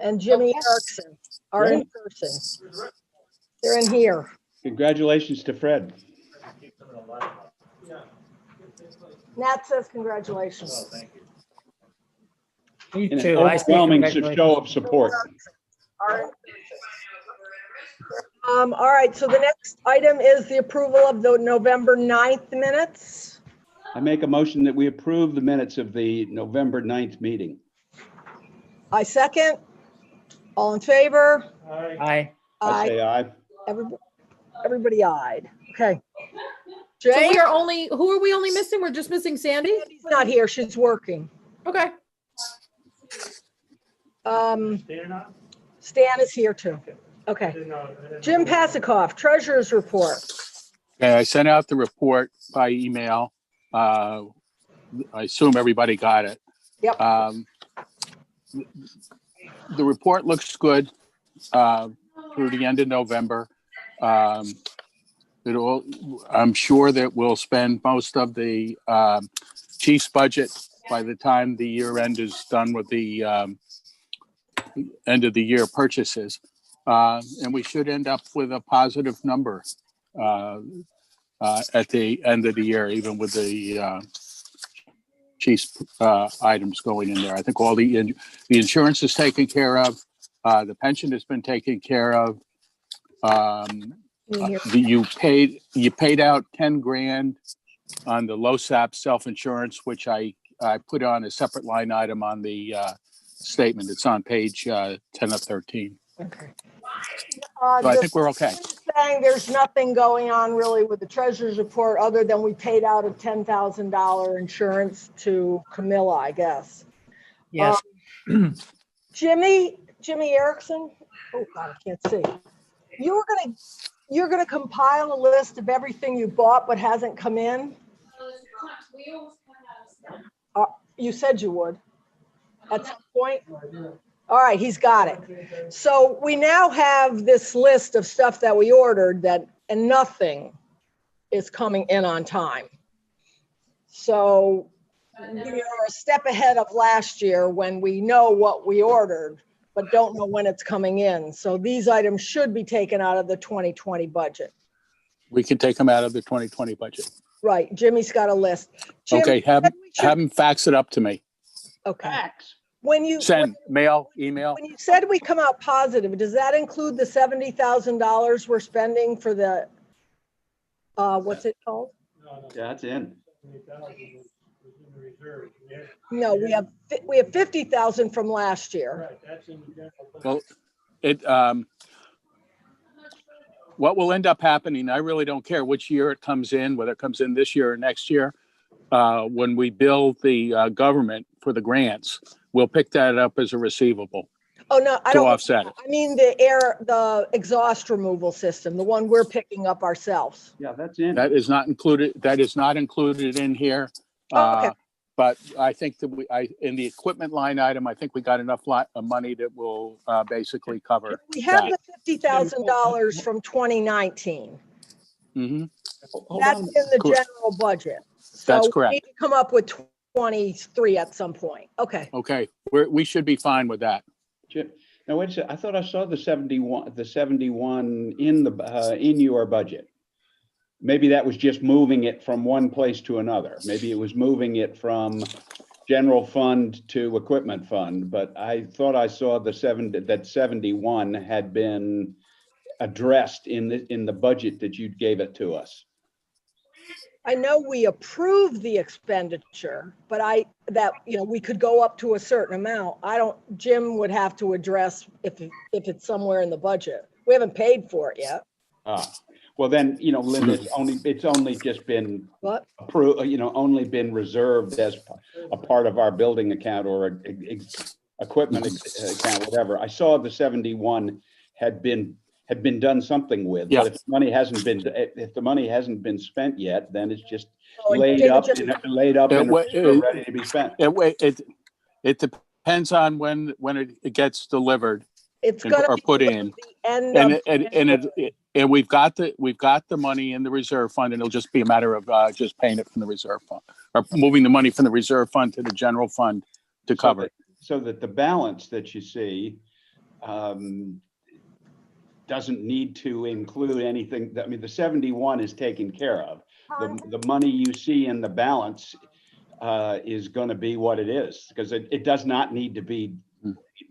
and Jimmy Erickson are in person. They're in here. Congratulations to Fred. Nat says congratulations. Oh, thank you. Me And an too. I say overwhelming congratulations. show of support. All right, so the next item is the approval of the November 9th minutes. I make a motion that we approve the minutes of the November 9th meeting. I second. All in favor? Aye. I say aye. Everybody ayed. Okay. So Jay, we are only, who are we only missing? We're just missing Sandy? she's not here. She's working. Okay. Stan is here too. Okay. Jim Pasikoff, Treasurer's Report. Okay, I sent out the report by email. I assume everybody got it. Yep. The report looks good through the end of November. I'm sure that we'll spend most of the chief's budget by the time the year end is done with the end of the year purchases. And we should end up with a positive number at the end of the year, even with the chief's items going in there. I think all the insurance is taken care of. The pension has been taken care of. You paid out 10 grand on the LoSAP self-insurance, which I put on a separate line item on the statement. It's on page 10 of 13. Okay. So I think we're okay. Saying there's nothing going on really with the Treasurer's Report other than we paid out a $10,000 insurance to Camilla, I guess. Yes. Jimmy Erickson. Oh God, I can't see. You're gonna compile a list of everything you bought but hasn't come in. You said you would at some point. All right, he's got it. So we now have this list of stuff that we ordered and nothing is coming in on time. So we are a step ahead of last year when we know what we ordered, but don't know when it's coming in. So these items should be taken out of the 2020 budget. We can take them out of the 2020 budget. Right, Jimmy's got a list. Jim, Okay, have them fax it up to me. Okay. Facts. Send mail, email. When you said we come out positive, does that include the $70,000 we're spending for the, what's it called? Yeah, that's in. No, we have 50,000 from last year. Right, that's in the general budget. Well, what will end up happening, I really don't care which year it comes in, whether it comes in this year or next year. When we bill the government for the grants, we'll pick that up as a receivable. Oh, no, I to don't. offset it. I mean, the exhaust removal system, the one we're picking up ourselves. Yeah, that's in. That is not included. That is not included in here. Okay. But I think that in the equipment line item, I think we got enough money that will basically cover. We have that. the $50,000 from 2019. Mm-hmm. That's in the general budget. So That's correct. we need to come up with 23 at some point. Okay. Okay, we should be fine with that. Jim, now wait a second. I thought I saw the 71 in your budget. Maybe that was just moving it from one place to another. Maybe it was moving it from general fund to equipment fund, but I thought I saw that 71 had been addressed in the budget that you gave it to us. I know we approved the expenditure, but we could go up to a certain amount. Jim would have to address if it's somewhere in the budget. We haven't paid for it yet. Well, then, Linda, it's only just been approved, only been reserved as a part of our building account or equipment account, whatever. I saw the 71 had been done something with, yeah. But if the money hasn't been spent yet, then it's just laid up and ready to be spent. It depends on when it gets delivered. It's going to be put in, and we've got the money in the reserve fund, and it'll just be a matter of just paying it from the reserve fund or moving the money from the reserve fund to the general fund to cover it. So that the balance that you see doesn't need to include anything. I mean, the 71 is taken care of. The money you see in the balance is going to be what it is, because it does not need to be,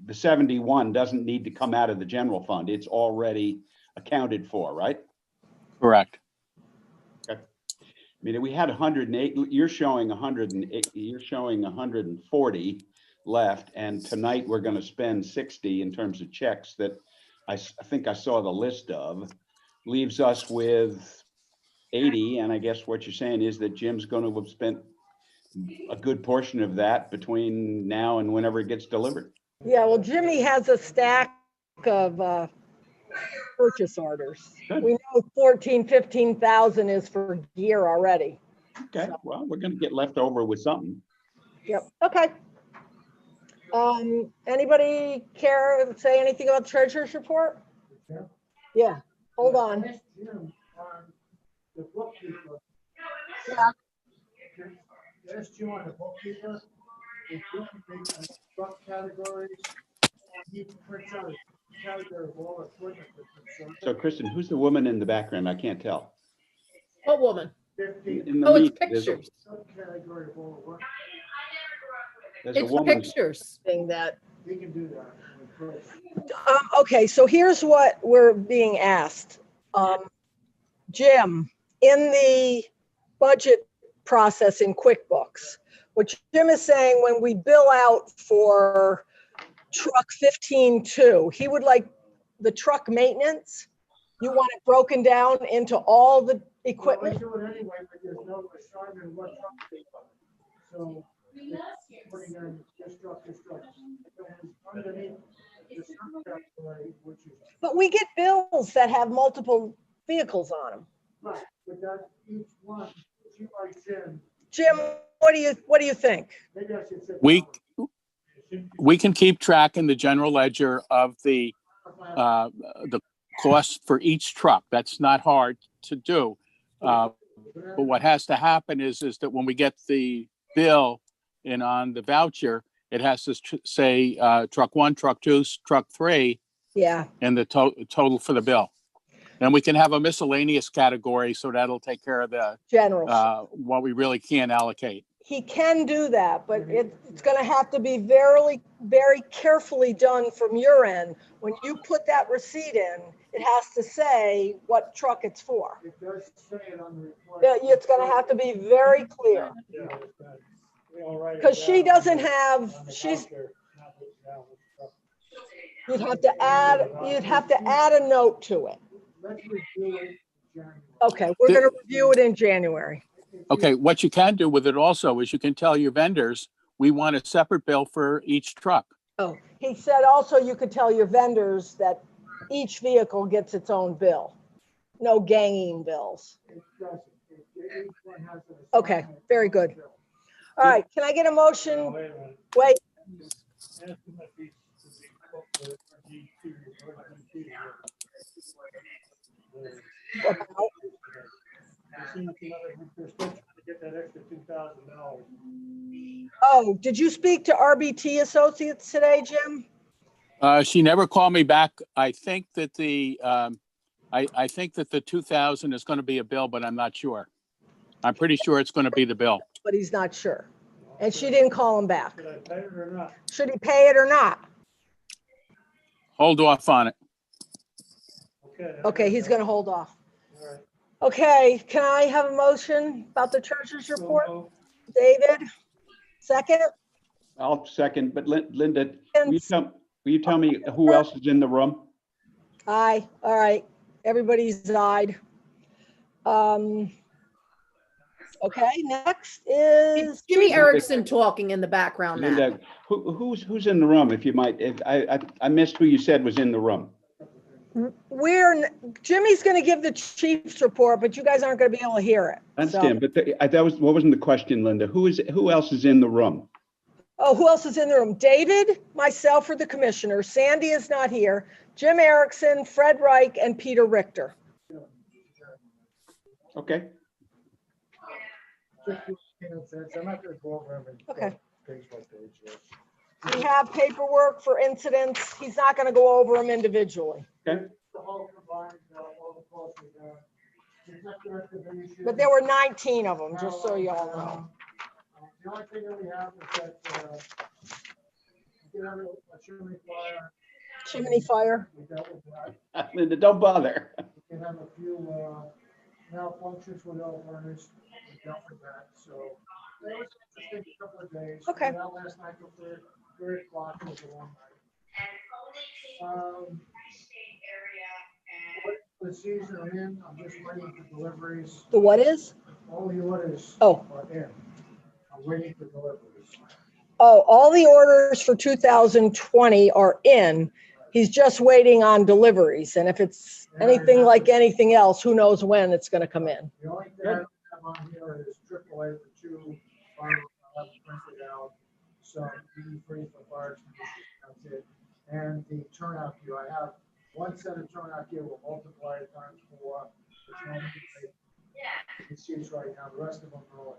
the 71 doesn't need to come out of the general fund. It's already accounted for, right? Correct. Okay. I mean, we had 108, you're showing 108, you're showing 140 left, and tonight we're going to spend 60 in terms of checks that I think I saw the list of, leaves us with 80. And I guess what you're saying is that Jim's going to have spent a good portion of that between now and whenever it gets delivered. Yeah, well, Jimmy has a stack of purchase orders. Good. We know 15,000 is for gear already. Okay, well, we're going to get left over with something. Yep, okay. Anybody care to say anything about the treasurer's report? Yeah, hold on. The bookkeeper. Yeah. Asked you on the bookkeeper, if you can make truck categories, he prints out a category of all equipment. So Kristen, who's the woman in the background? I can't tell. What woman? 50 In the Oh, it's meet, there's a- pictures. subcategory of all equipment. There's a It's woman. pictures. Thing that, We can do that with Chris. okay, so here's what we're being asked. Jim, in the budget process in QuickBooks, what Jim is saying, when we bill out for truck 15-2, he would like the truck maintenance. You want it broken down into all the Well, I equipment? do it anyway, but there's no assignment of what truck they buy. So it's putting in this truck. And underneath the subcategory, which is, But we get bills that have multiple vehicles on them. right, but that each one, she writes in, Jim, what do you think? maybe I should say. We can keep track in the general ledger of the cost for each truck. That's not hard to do. But what has to happen is that when we get the bill in on the voucher, it has to say truck 1, truck 2, truck 3, Yeah, and the total for the bill. And we can have a miscellaneous category, so that'll take care of the general. what we really can't allocate. He can do that, but it's going to have to be very, very carefully done from your end. When you put that receipt in, it has to say what truck it's for. It does say it on the report. Yeah, it's going to have to be very clear. Yeah, it's got- we all write it Because she down doesn't on the- have, on the she's, voucher, not put down with truck. you'd have to add a note to it. Let's review it in January. Okay, we're going to review it in January. Okay, what you can do with it also is you can tell your vendors, we want a separate bill for each truck. Oh, he said also you could tell your vendors that each vehicle gets its own bill. No ganging bills. It doesn't. Each one has an Okay, assignment. very good. All right, can I get a motion? Wait, about- Get that extra $2,000. oh, did you speak to RBT Associates today, Jim? She never called me back. I think that I think that the 2,000 is going to be a bill, but I'm not sure. I'm pretty sure it's going to be the bill. But he's not sure. And she didn't call him back. Should I pay it or not? Should he pay it or not? Hold off on it. Okay. Okay, he's gonna hold off. All right. Okay, can I have a motion about the treasurer's report? David, second? I'll second, but Linda, will you tell me who else is in the room? Aye, all right, everybody's ayed. Okay, next is, Jimmy Erickson talking in the background now. Linda, who's in the room, if you might? I missed who you said was in the room. Jimmy's gonna give the chief's report, but you guys aren't gonna be able to hear it. I So- understand, but what wasn't the question, Linda? Who else is in the room? Oh, who else is in the room? David, myself, or the commissioner. Sandy is not here. Jim Erickson, Fred Reich, and Peter Richter. Okay, I'm not gonna go over them. Okay. Page by page, yes. We have paperwork for incidents. He's not gonna go over them individually, Okay, The whole combined, all the costs we have. Detector activation. but there were 19 of them, just so y'all know. The only thing that we have is that, we did have a chimney fire. Chimney fire. We dealt with that. don't bother. We can have a few, malfunctions with oil burners. We dealt with that, so. It was an interesting couple of days. Okay. We went out last night till 3 o'clock, it was a long night. The season are in, I'm just waiting for deliveries. The what is? All the orders Oh. are in. I'm waiting for deliveries. Oh, all the orders for 2020 are in. He's just waiting on deliveries. And if it's anything like anything else, who knows when it's gonna come in. The only thing I don't have on here is AAA for 2 fireworks I have printed out. Some free for fire extinguishers, that's it. And the turnout gear, I have one set of turnout gear will multiply it times 4. Receipts right now, the rest of them are all.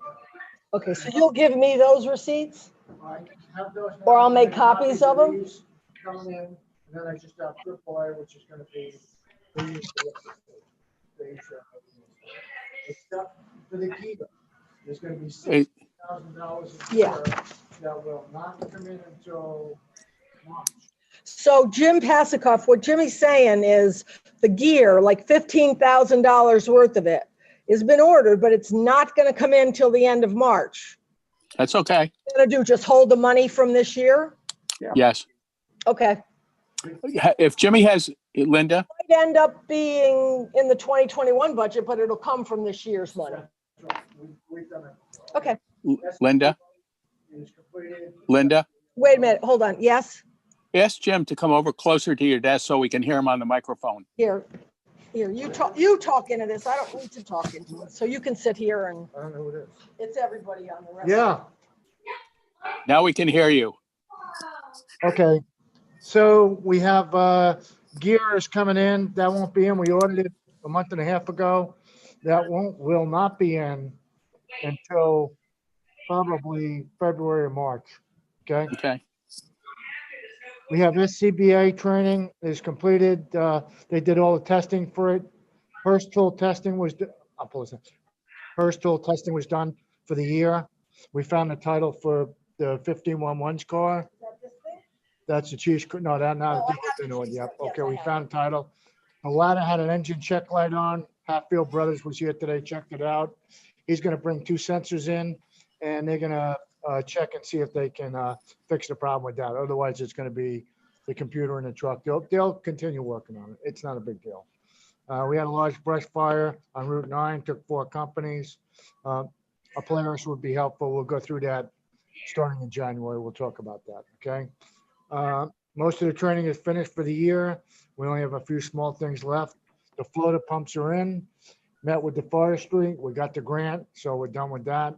Okay, so you'll give me those receipts? I have those. Or I'll make copies of them? these Coming in, and then I just have AAA, which is gonna be. Except for the key, there's gonna be $60,000 a Yeah. year that will not come in until March. So Jim Pasikoff, what Jimmy's saying is the gear, like $15,000 worth of it, has been ordered, but it's not gonna come in till the end of March. That's okay. Gonna do, just hold the money from this year? Yes. Okay. If Jimmy has, Linda, Might end up being in the 2021 budget, but it'll come from this year's money. That's right. We've done it. Okay, Linda, It is completed. Linda, wait a minute, hold on. Yes, ask Jim to come over closer to your desk so we can hear him on the microphone. here, you talk into this. I don't need to talk into it. So you can sit here and I don't know who it is. it's everybody on the rest. Yeah, Now we can hear you. okay. So we have, gears coming in. That won't be in. We ordered it a month and a half ago. That will not be in until probably February or March. Okay. Okay. We have SCBA training is completed. They did all the testing for it. First tool testing was, I'll pull this in. First tool testing was done for the year. We found the title for the 1511's car. That's the chief's, no, that not, yep. Okay, we found the title. The ladder had an engine check light on. Hatfield Brothers was here today, checked it out. He's gonna bring 2 sensors in and they're gonna check and see if they can fix the problem with that. Otherwise, it's gonna be the computer in the truck. They'll continue working on it. It's not a big deal. We had a large brush fire on Route 9, took 4 companies. A Polaris would be helpful. We'll go through that starting in January. We'll talk about that, okay? Most of the training is finished for the year. We only have a few small things left. The floater pumps are in. Met with the forestry. We got the grant, so we're done with that.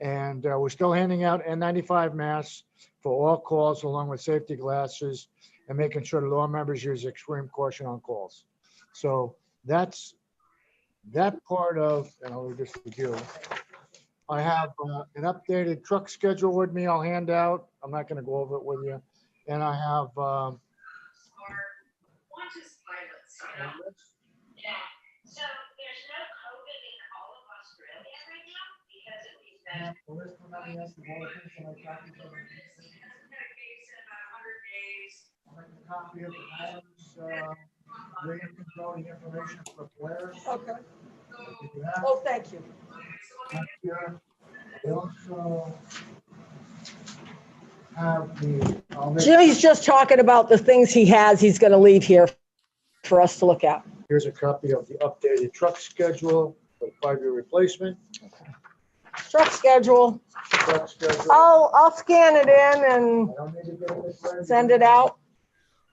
And we're still handing out N95 masks for all calls along with safety glasses and making sure that all members use extreme caution on calls. So that's that part of, and I'll leave this with you. I have an updated truck schedule with me I'll hand out. I'm not going to go over it with you. And I have copy of the items, where you can go the information for Polaris. Okay. You have Oh, thank you. here. They also have the. I'll make- Jimmy's just talking about the things he has. He's gonna leave here for us to look at. Here's a copy of the updated truck schedule for 5-year replacement. Truck schedule. Truck schedule. I'll scan it in I and don't need to get it ready. send it out.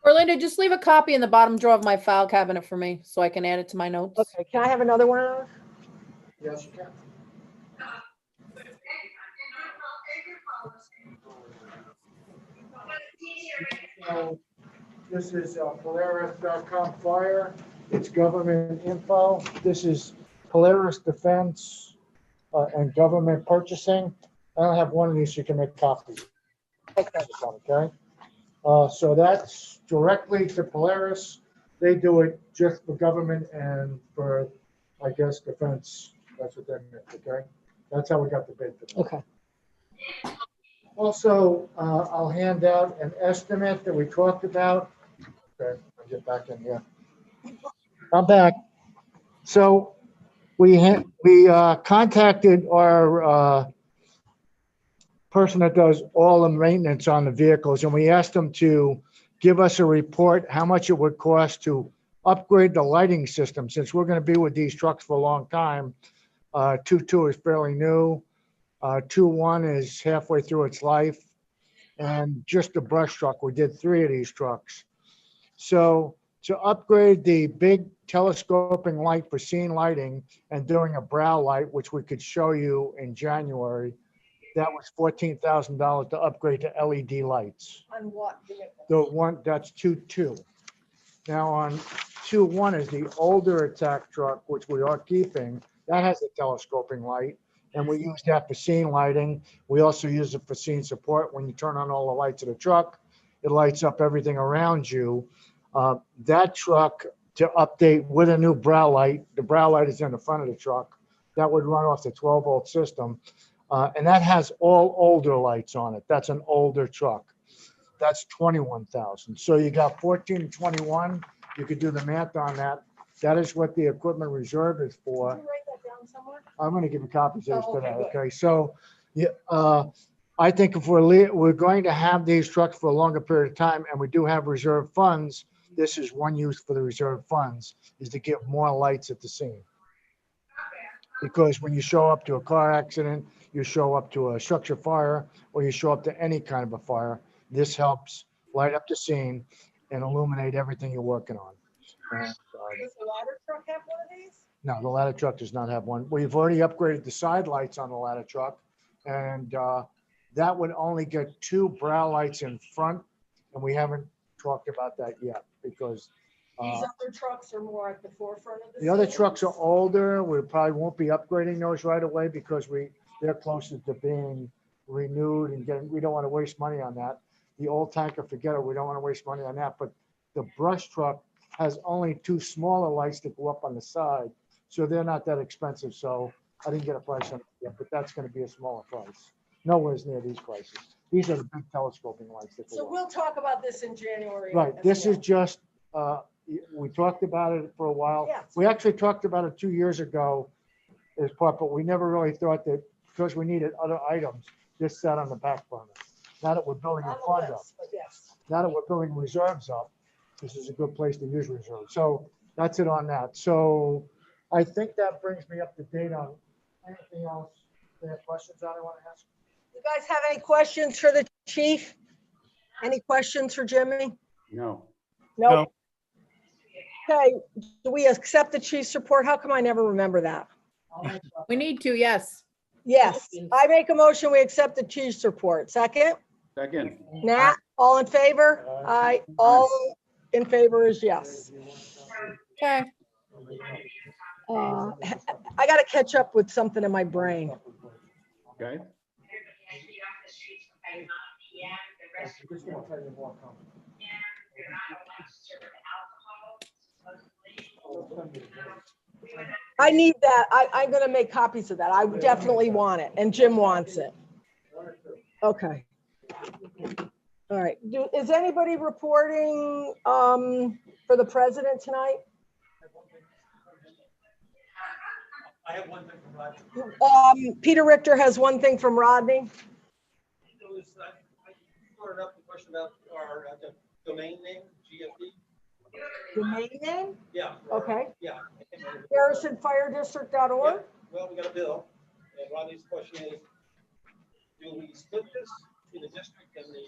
Orlando, just leave a copy in the bottom drawer of my file cabinet for me so I can add it to my notes. Okay, can I have another one of those? Yes, you can. So, this is Polaris.com Fire. It's government info. This is Polaris Defense and government purchasing. I don't have one of these, so you can make copies. Okay? So that's directly to Polaris. They do it just for government and for, I guess, defense. That's what they meant, okay? That's how we got the bid for that. Okay. Also, I'll hand out an estimate that we talked about. Okay, I'll get back in here. I'm back. So we contacted our person that does all the maintenance on the vehicles, and we asked them to give us a report, how much it would cost to upgrade the lighting system, since we're gonna be with these trucks for a long time. 2.2 is fairly new. 2.1 is halfway through its life. And just the brush truck, we did 3 of these trucks. So to upgrade the big telescoping light for scene lighting and doing a brow light, which we could show you in January, that was $14,000 to upgrade to LED lights. On what vehicle? The one, that's 2.2. Now on 2.1 is the older attack truck, which we are keeping. That has a telescoping light, and we use that for scene lighting. We also use it for scene support. When you turn on all the lights of the truck, it lights up everything around you. That truck to update with a new brow light, the brow light is in the front of the truck. That would run off the 12-volt system. And that has all older lights on it. That's an older truck. That's 21,000. So you got 14 and 21. You could do the math on that. That is what the equipment reserve is for. Did you write that down somewhere? I'm going to give you copies of this Oh, okay, today. good. Okay, so yeah, I think if we're going to have these trucks for a longer period of time, and we do have reserve funds, this is one use for the reserve funds, is to get more lights at the scene. Because when you show up to a car accident, you show up to a structure fire, or you show up to any kind of a fire, this helps light up the scene and illuminate everything you're working on. And, Does the ladder truck have one of these? no, the ladder truck does not have one. We've already upgraded the side lights on the ladder truck, and that would only get 2 brow lights in front, and we haven't talked about that yet because These other trucks are more at the forefront of the. the other scene. trucks are older. We probably won't be upgrading those right away because they're closer to being renewed and getting, we don't want to waste money on that. The old tanker, forget it, we don't want to waste money on that. But the brush truck has only 2 smaller lights that go up on the side. So they're not that expensive. So I didn't get a price on it yet, but that's going to be a smaller price. Nowhere near these prices. These are the big telescoping lights that So go up. we'll talk about this in January. Right, as this well. is just, we talked about it for a while. Yeah. We actually talked about it 2 years ago as part, but we never really thought that, because we needed other items, this sat on the back burner. Now that we're building a On the fund up, list, but yes. now that we're building reserves up, this is a good place to use reserves. So that's it on that. So I think that brings me up to date on anything else. Any questions I want to ask? You guys have any questions for the chief? Any questions for Jimmy? No. Nope. Okay, do we accept the chief's report? How come I never remember that? We need to, yes. Yes, I make a motion, we accept the chief's report. Second, Second. Nat, all in favor? Aye, all in favor is yes. Okay. I gotta catch up with something in my brain. Okay. I need that. I'm gonna make copies of that. I definitely want it, and Jim wants it. Okay. All right. Is anybody reporting for the president tonight? I have one thing from Rodney. Peter Richter has one thing from Rodney. I brought up the question about our domain name, GFD. Domain name? Yeah. Okay. Yeah. GarrisonFireDistrict.org. Well, we got a bill, and Rodney's question is, do we split this between the district and the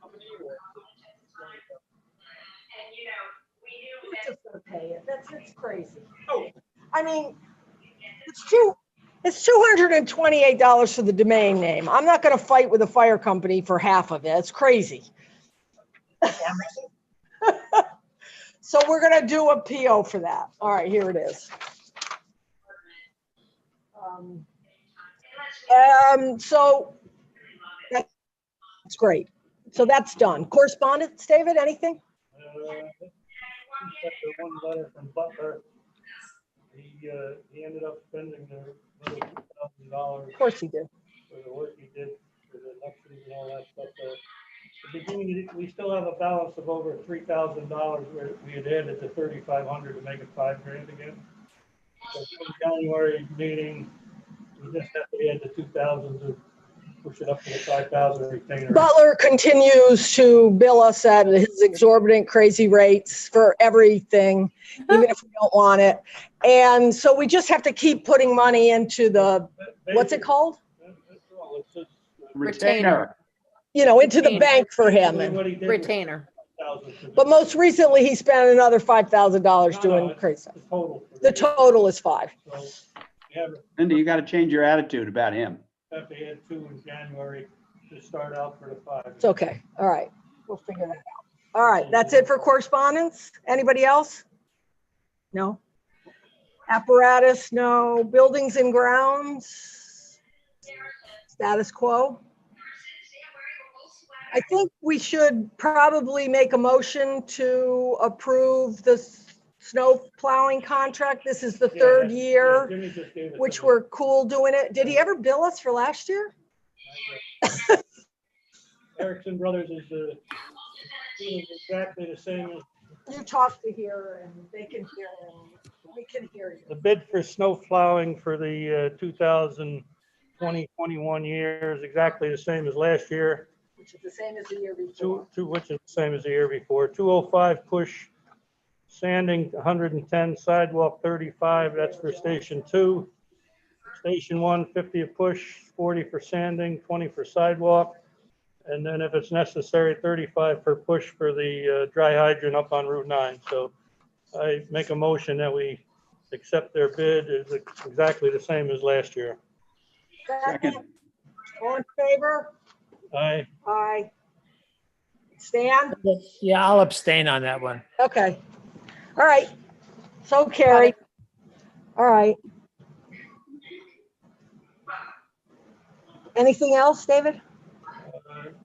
company, or? We're just gonna pay it. It's crazy. Oh, I mean, it's $228 for the domain name. I'm not gonna fight with a fire company for half of it. It's crazy. So we're gonna do a PO for that. All right, here it is. So It's great. So that's done. Correspondence, David, anything? One letter from Butler. He ended up spending the $2,000 Of course he did. for the work he did for the elections and all that stuff. At the beginning, we still have a balance of over $3,000 where we had added the 3,500 to make it $5,000 again. So for the January meeting, we just have to add the 2,000 to push it up to the 5,000 retainer. Butler continues to bill us at his exorbitant, crazy rates for everything, even if we don't want it. And so we just have to keep putting money into the, what's it called? It's just, Retainer. You know, into the Retainer. bank for him. basically And, what he did was Retainer. 5,000 but most recently, he spent another $5,000 doing crazy stuff. The total. The total is 5. So we have Linda, you got to change your attitude about him. to add 2 in January to start out for the 5. It's okay. All right. We'll figure that out. All right. That's it for correspondence. Anybody else? No? Apparatus? No. Buildings and grounds? Status quo? I think we should probably make a motion to approve the snow plowing contract. This is the third year, Jimmy just gave it which to me. we're cool doing it. Did he ever bill us for last year? Erickson Brothers is exactly the same as You talk to here and they can hear and we can hear you. the bid for snow plowing for the 2020-21 year is exactly the same as last year. Which is the same as the year before. Which is the same as the year before. 205 push sanding, 110 sidewalk, 35. That's for station 2. Station 1, 50 a push, 40 for sanding, 20 for sidewalk. And then if it's necessary, 35 per push for the dry hydrant up on Route 9. So I make a motion that we accept their bid. It's exactly the same as last year. Second. All in favor? Aye. Aye. Stan? Yeah, I'll abstain on that one. Okay. All right. So carried. All right. Anything else, David?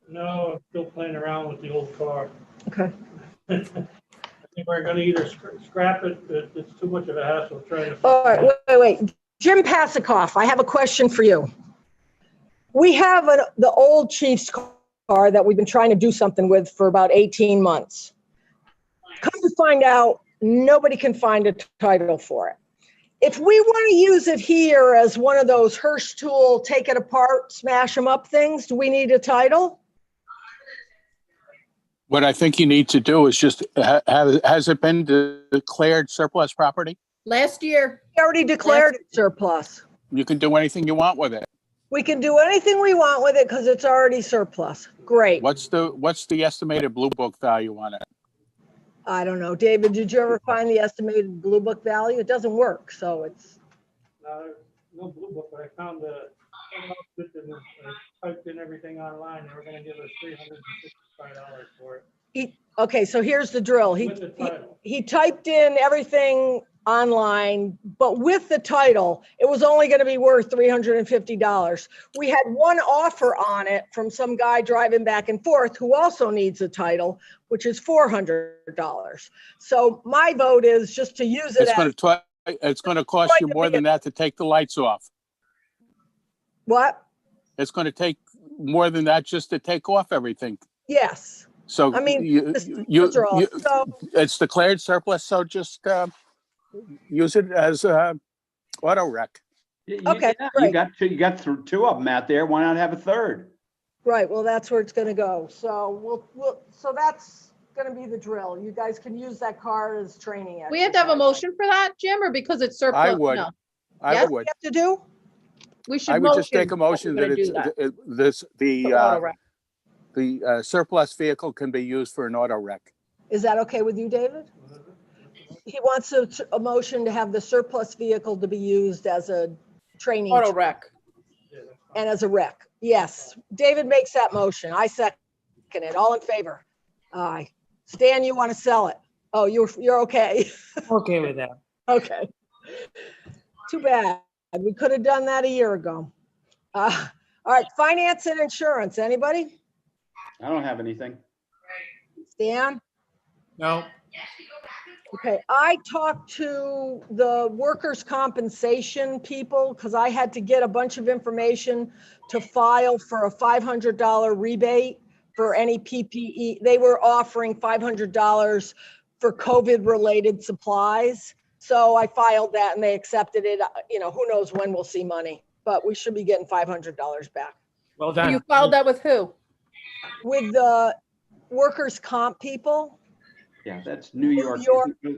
No, I'm still playing around with the old car. Okay. I think we're gonna either scrap it, but it's too much of a hassle trying to. All right, wait. Jim Passakoff, I have a question for you. We have the old Chief's car that we've been trying to do something with for about 18 months. Come to find out, nobody can find a title for it. If we want to use it here as one of those Hirsch tool, take it apart, smash them up things, do we need a title? What I think you need to do is just, has it been declared surplus property? Last year. We already declared it surplus. You can do anything you want with it. We can do anything we want with it because it's already surplus. Great. What's the estimated Blue Book value on it? I don't know. David, did you ever find the estimated Blue Book value? It doesn't work, so it's, No Blue Book, but I found the outfit and I typed in everything online. They were gonna give us $365 for it. okay, so here's the drill. With the title. He typed in everything online, but with the title, it was only going to be worth $350. We had one offer on it from some guy driving back and forth who also needs a title, which is $400. So my vote is just to use it It's going to cost you more than that to take the lights off. What? It's going to take more than that just to take off everything. Yes. So I mean, so it's declared surplus. So just use it as a auto wreck. Okay, Yeah, great. you got 2 of them out there. Why not have a third? Right, well, that's where it's gonna go. So so that's gonna be the drill. You guys can use that car as training. We have to have a exercise. motion for that, Jim, or because it's surplus? I would. No, I Yes? You would. have to do? we should. I would just take a motion motion that we're gonna do it's The auto wreck. the surplus vehicle can be used for an auto wreck. Is that okay with you, David? He wants a motion to have the surplus vehicle to be used as a training Auto wreck. and as a wreck. Yes, David makes that motion. I second it. All in favor? Aye. Stan, you want to sell it? Oh, you're okay. Okay with that. Okay. Too bad. We could have done that a year ago. All right, finance and insurance, anybody? I don't have anything. Stan? No, Okay, I talked to the workers' compensation people because I had to get a bunch of information to file for a $500 rebate for any PPE. They were offering $500 for COVID-related supplies. So I filed that and they accepted it. You know, who knows when we'll see money, but we should be getting $500 back. well You done. filed that with who? With the workers' comp people, Yeah, that's New York.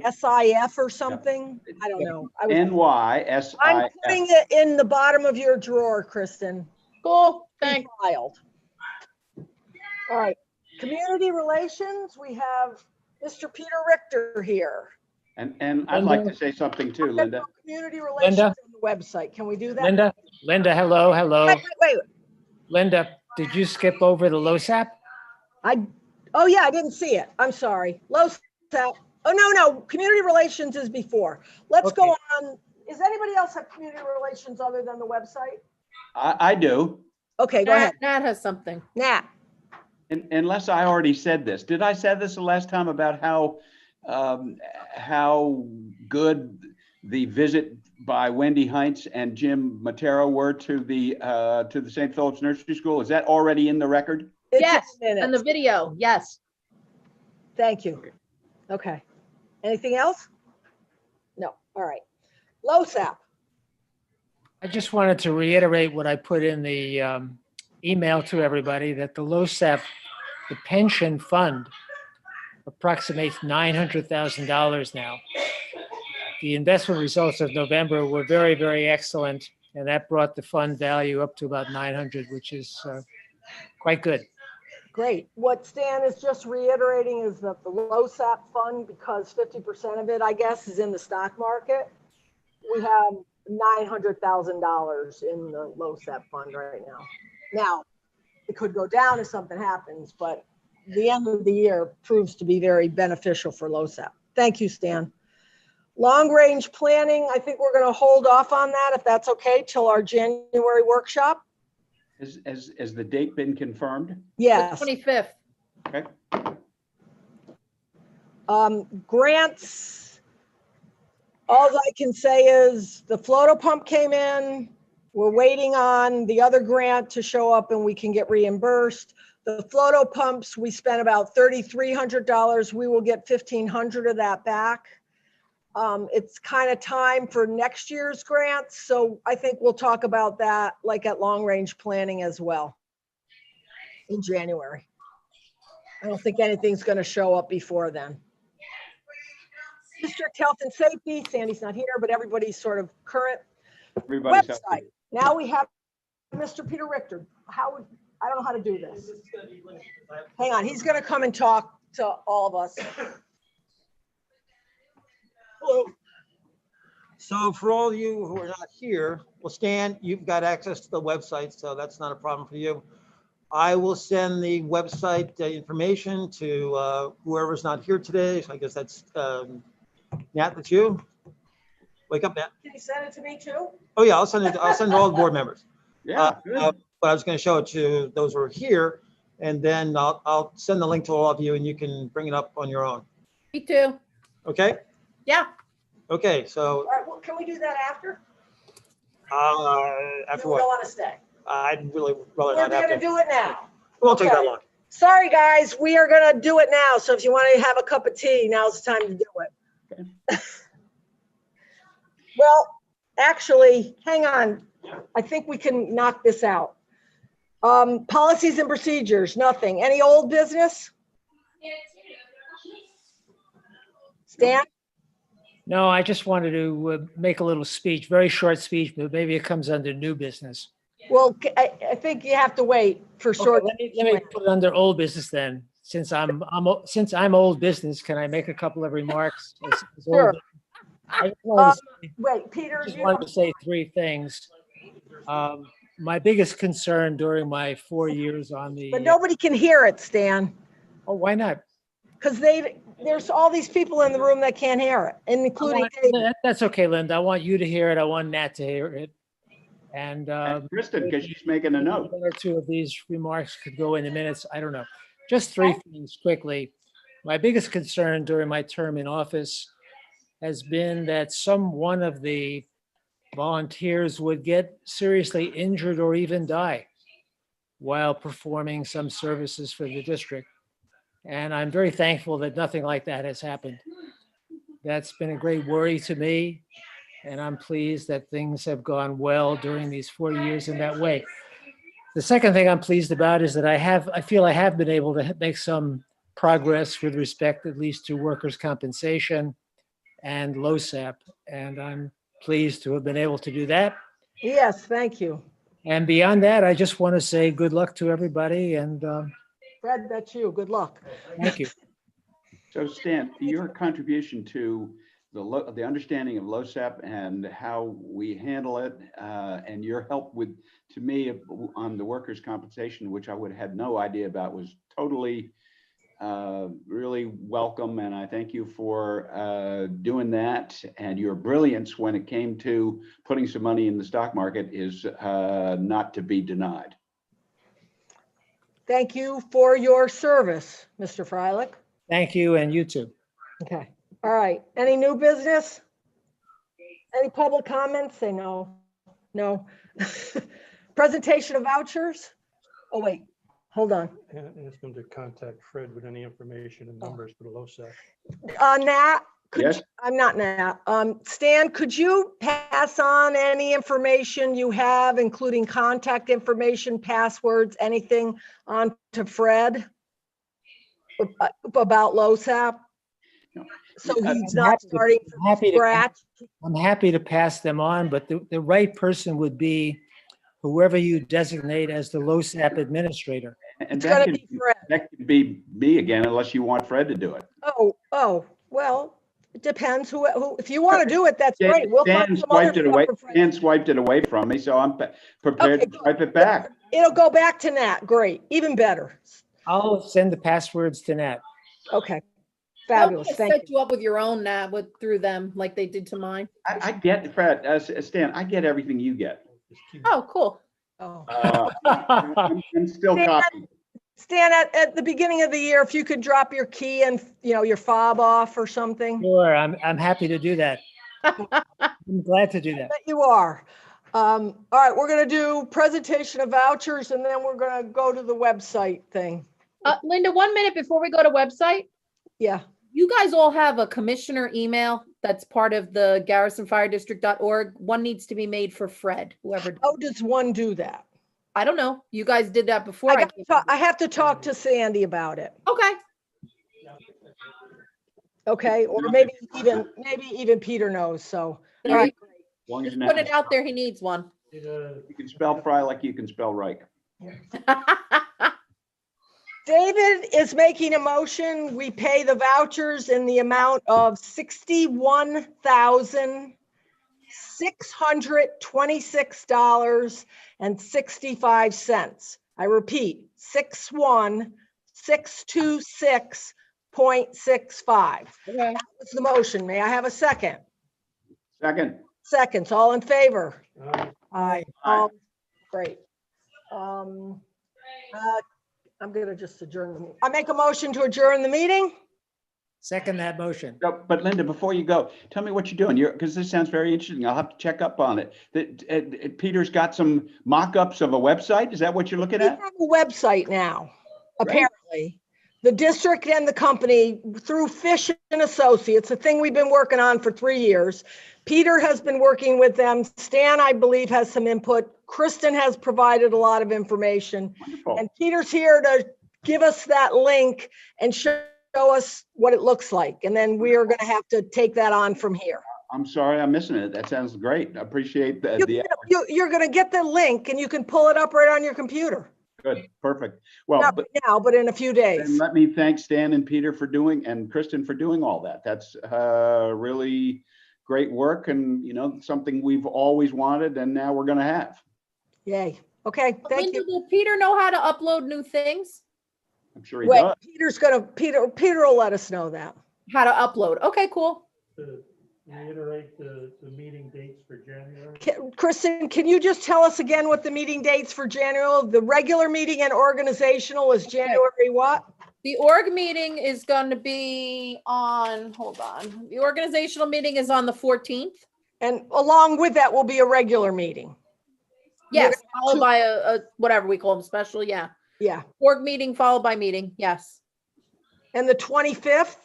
SIF or something. I don't know. I'm NYSIF. putting it in the bottom of your drawer, Kristen. Cool, Be thanks. filed. All right, community relations, we have Mr. Peter Richter here. And I'd like to say something too, Linda. Community relations on the website. Can we do that? Linda, hello, hello. Wait. Linda, did you skip over the LoSAP? Oh yeah, I didn't see it. I'm sorry. LoSAP. Oh, no, community relations is before. Let's go on. Does anybody else have community relations other than the website? I do. Okay, go ahead. Nat has something. Nat. Unless I already said this. Did I say this the last time about how good the visit by Wendy Heinz and Jim Matera were to the St. Philip's Nursery School? Is that already in the record? It's Yes, in and the minutes. video, yes. Thank you. Okay. Anything else? No. All right. LoSAP. I just wanted to reiterate what I put in the email to everybody, that the LoSAP, the pension fund, approximates $900,000 now. The investment results of November were very, very excellent, and that brought the fund value up to about 900, which is quite good. Great. What Stan is just reiterating is that the LoSAP fund, because 50% of it, I guess, is in the stock market, we have $900,000 in the LoSAP fund right now. Now, it could go down if something happens, but the end of the year proves to be very beneficial for LoSAP. Thank you, Stan. Long-range planning, I think we're going to hold off on that, if that's okay, till our January workshop. Has the date been confirmed? Yes. 25th. Okay. Grants, all I can say is the floater pump came in. We're waiting on the other grant to show up and we can get reimbursed. The floato pumps, we spent about $3,300. We will get $1,500 of that back. It's kind of time for next year's grants. So I think we'll talk about that like at long range planning as well in January. I don't think anything's going to show up before then. District health and safety, Sandy's not here, but everybody's sort of current. Everybody's Website. healthy. Now we have Mr. Peter Richter. I don't know how to do this. Hang on, he's going to come and talk to all of us. Hello. So for all of you who are not here, well, Stan, you've got access to the website, so that's not a problem for you. I will send the website information to whoever's not here today. So I guess that's Nat, that's you. Wake up, Nat. Can you send it to me too? Oh yeah, I'll send it. I'll send it to all the board members. Yeah, good. But I was going to show it to those who are here, and then I'll send the link to all of you, and you can bring it up on your own. Me too. Okay. Yeah. Okay. So All right, well, can we do that after? after You what? don't want to stay. I'd really rather We're not have going to to. do it now. It won't take that Okay. long. Sorry, guys, we are going to do it now. So if you want to have a cup of tea, now's the time to do it. Well, actually, hang on. I think we can knock this out. Policies and procedures, nothing. Any old business? Stan? No, I just wanted to make a little speech, very short speech, but maybe it comes under new business. Well, I think you have to wait for short. Okay, let me put it under old business then. Since I'm old business, can I make a couple of remarks? As old Sure. business? I Wait, Peter, just you wanted to say three things. My biggest concern during my 4 years on the, but nobody can hear it, Stan, oh, why not? because there's all these people in the room that can't hear it, including David. That's okay, Linda. I want you to hear it. I want Nat to hear it. And Kristen, because she's making a note. one or two of these remarks could go in the minutes. I don't know. Just three things quickly. My biggest concern during my term in office has been that some one of the volunteers would get seriously injured or even die while performing some services for the district. And I'm very thankful that nothing like that has happened. That's been a great worry to me, and I'm pleased that things have gone well during these 4 years in that way. The second thing I'm pleased about is that I feel I have been able to make some progress with respect at least to workers' compensation and LoSAP, and I'm pleased to have been able to do that. Yes, thank you. And beyond that, I just want to say good luck to everybody, and Fred, that's you. Good luck. thank you. So Stan, your contribution to the understanding of LoSAP and how we handle it, and your help with, to me, on the workers' compensation, which I would have had no idea about, was totally really welcome. And I thank you for doing that. And your brilliance when it came to putting some money in the stock market is not to be denied. Thank you for your service, Mr. Freilich. Thank you, and you too. Okay. All right. Any new business? Any public comments? Say no. No. Presentation of vouchers? Oh, wait. Hold on. Ask him to contact Fred with any information and numbers for the LoSAP. Nat, Yes. I'm not Nat. Stan, could you pass on any information you have, including contact information, passwords, anything on to Fred about LoSAP? No. So I'm he's not starting from scratch? I'm happy to pass them on, but the right person would be whoever you designate as the LoSAP administrator. And It's gonna be Fred. that could be me again, unless you want Fred to do it. Oh, well, it depends who, if you want to do it, that's great. We'll Dan find some other swiped it away. stuff for Fred. Dan swiped it away from me, so I'm prepared Okay, to swipe it back. It'll go back to Nat. Great, even better. I'll send the passwords to Nat. Okay, They'll fabulous, just thank set you. you up with your own through them, like they did to mine. I get, Fred, Stan, I get everything you get. Oh, cool. Oh. I'm still Dan, copying. Stan, at the beginning of the year, if you could drop your key and, your fob off or something. Sure, I'm happy to do that. I'm glad to do that. Bet you are. All right, we're gonna do presentation of vouchers and then we're gonna go to the website thing. Linda, 1 minute before we go to website, Yeah, you guys all have a commissioner email that's part of the garrisonfiredistrict.org. One needs to be made for Fred, whoever. how does one do that? I don't know. You guys did that before. I have to talk to Sandy about it, Okay. okay? Or maybe even Peter knows, so. All right, As long as Just you put it out there. He needs one. You can spell Fry like you can spell Reich. David is making a motion. We pay the vouchers in the amount of $61,626.65. I repeat, 61,626.65. Okay. That's the motion. May I have a second? Second. Seconds, all in favor? Aye. Aye. Great. I'm gonna just adjourn the meeting. I make a motion to adjourn the meeting? Second that motion. No, but Linda, before you go, tell me what you're doing. Because this sounds very interesting. I'll have to check up on it. Peter's got some mock-ups of a website. Is that what you're looking We at? have a website now, Right. apparently. The district and the company through Fish and Associates, a thing we've been working on for 3 years. Peter has been working with them. Stan, I believe, has some input. Kristen has provided a lot of information. Wonderful. And Peter's here to give us that link and show us what it looks like. And then we are going to have to take that on from here. I'm sorry I'm missing it. That sounds great. I appreciate the You're going to get the link and you can pull it up right on your computer. good. Perfect. Well, Not but right now, but in a few and days. let me thank Stan and Peter for doing, and Kristen for doing all that. That's really great work and, something we've always wanted and now we're going to have. Yay. Okay, thank Linda, you. will Peter know how to upload new things? I'm sure he Wait, does. Peter will let us know that. How to upload? Okay, cool. To reiterate the meeting dates for January. Kristen, can you just tell us again what the meeting dates for January? The regular meeting and organizational is January what? The org meeting is going to be on, hold on. The organizational meeting is on the 14th. And along with that will be a regular meeting. Yes, You're followed two- by a whatever we call them, special, yeah. Yeah. Org meeting followed by meeting, yes. And the 25th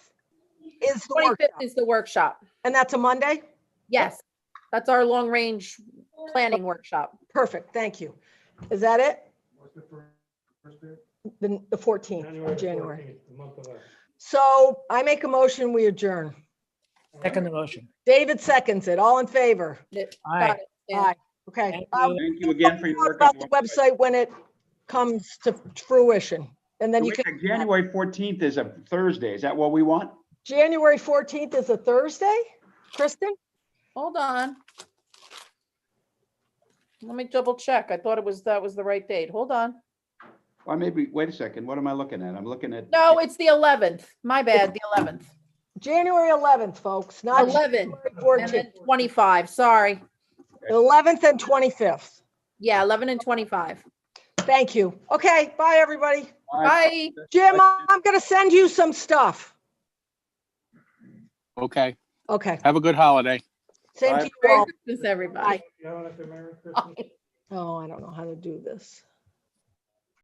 is the 25th workshop. is the workshop. And that's a Monday? Yes, that's our long range planning workshop. Perfect. Thank you. Is that it? What's the first date? The 14th of January. 14th, the month of that. So I make a motion, we adjourn. Second the motion. David seconds it. All in favor? Aye. Got it, yeah. Aye. Okay. Thank you. Thank you again for your Talk work. on about the website when it comes to fruition. And then you Wait, can, January 14th is a Thursday. Is that what we want? January 14th is a Thursday? Kristen? Hold on. Let me double check. I thought that was the right date. Hold on. Or maybe, wait a second. What am I looking at? I'm looking at. No, it's the 11th. My bad, the 11th. January 11th, folks, not 11 January and 14th. then 25, sorry. 11th and 25th. Yeah, 11 and 25. Thank you. Okay, bye, everybody. Bye. Jim, I'm gonna send you some stuff. Okay, Okay, have a good holiday. same Bye. to you Merry all. Christmas, everybody. You know, like the Merry Christmas. Oh, I don't know how to do this.